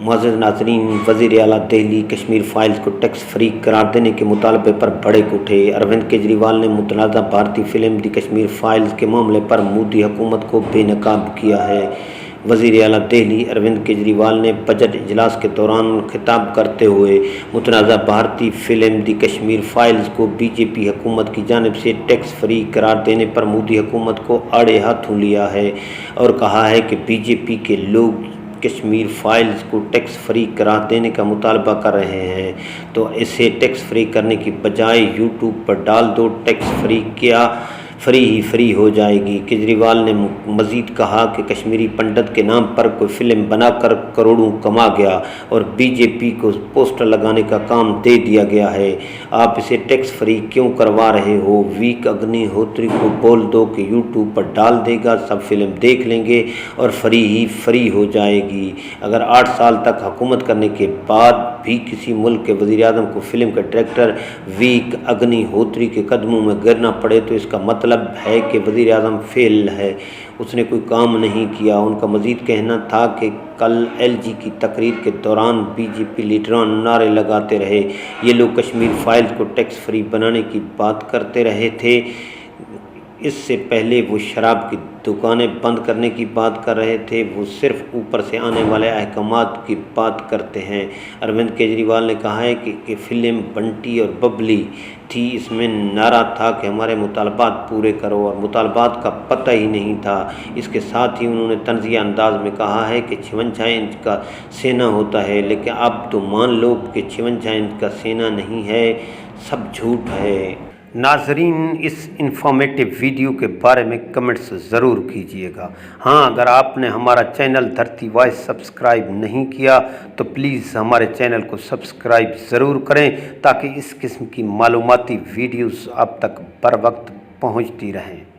معزز ناظرین، وزیر اعلیٰ دہلی کشمیر فائلز کو ٹیکس فری قرار دینے کے مطالبے پر بھڑک اٹھے۔ اروند کیجریوال نے متنازع بھارتی فلم دی کشمیر فائلز کے معاملے پر مودی حکومت کو بے نقاب کیا ہے۔ وزیر اعلیٰ دہلی اروند کیجریوال نے بجٹ اجلاس کے دوران خطاب کرتے ہوئے متنازع بھارتی فلم دی کشمیر فائلز کو بی جے پی حکومت کی جانب سے ٹیکس فری قرار دینے پر مودی حکومت کو آڑے ہاتھوں لیا ہے اور کہا ہے کہ بی جے پی کے لوگ کشمیر فائلز کو ٹیکس فری قرار دینے کا مطالبہ کر رہے ہیں تو اسے ٹیکس فری کرنے کی بجائے یوٹیوب پر ڈال دو، ٹیکس فری کیا فری ہی فری ہو جائے گی۔ کیجریوال نے مزید کہا کہ کشمیری پنڈت کے نام پر کوئی فلم بنا کر کروڑوں کما گیا اور بی جے پی کو پوسٹر لگانے کا کام دے دیا گیا ہے، آپ اسے ٹیکس فری کیوں کروا رہے ہو؟ ویک اگنی ہوتری کو بول دو کہ یوٹیوب پر ڈال دے گا، سب فلم دیکھ لیں گے اور فری ہی فری ہو جائے گی۔ اگر 8 سال تک حکومت کرنے کے بعد بھی کسی ملک کے وزیر اعظم کو فلم کے ڈائریکٹر ویک اگنی ہوتری کے قدموں میں گرنا پڑے تو اس کا مطلب ہے کہ وزیر اعظم فیل ہے، اس نے کوئی کام نہیں کیا۔ ان کا مزید کہنا تھا کہ کل ایل جی کی تقریر کے دوران بی جے پی لیڈران نعرے لگاتے رہے، یہ لوگ کشمیر فائلز کو ٹیکس فری بنانے کی بات کرتے رہے تھے، اس سے پہلے وہ شراب کی دکانیں بند کرنے کی بات کر رہے تھے، وہ صرف اوپر سے آنے والے احکامات کی بات کرتے ہیں۔ اروند کیجریوال نے کہا ہے کہ فلم بنٹی اور ببلی تھی، اس میں نعرہ تھا کہ ہمارے مطالبات پورے کرو اور مطالبات کا پتہ ہی نہیں تھا۔ اس کے ساتھ ہی انہوں نے طنزیہ انداز میں کہا ہے کہ 56 انچ کا سینہ ہوتا ہے، لیکن اب تو مان لو کہ 56 انچ کا سینہ نہیں ہے، سب جھوٹ ہے۔ ناظرین، اس انفارمیٹیو ویڈیو کے بارے میں کمنٹس ضرور کیجئے گا۔ ہاں، اگر آپ نے ہمارا چینل دھرتی وائس سبسکرائب نہیں کیا تو پلیز ہمارے چینل کو سبسکرائب ضرور کریں تاکہ اس قسم کی معلوماتی ویڈیوز آپ تک بر وقت پہنچتی رہیں۔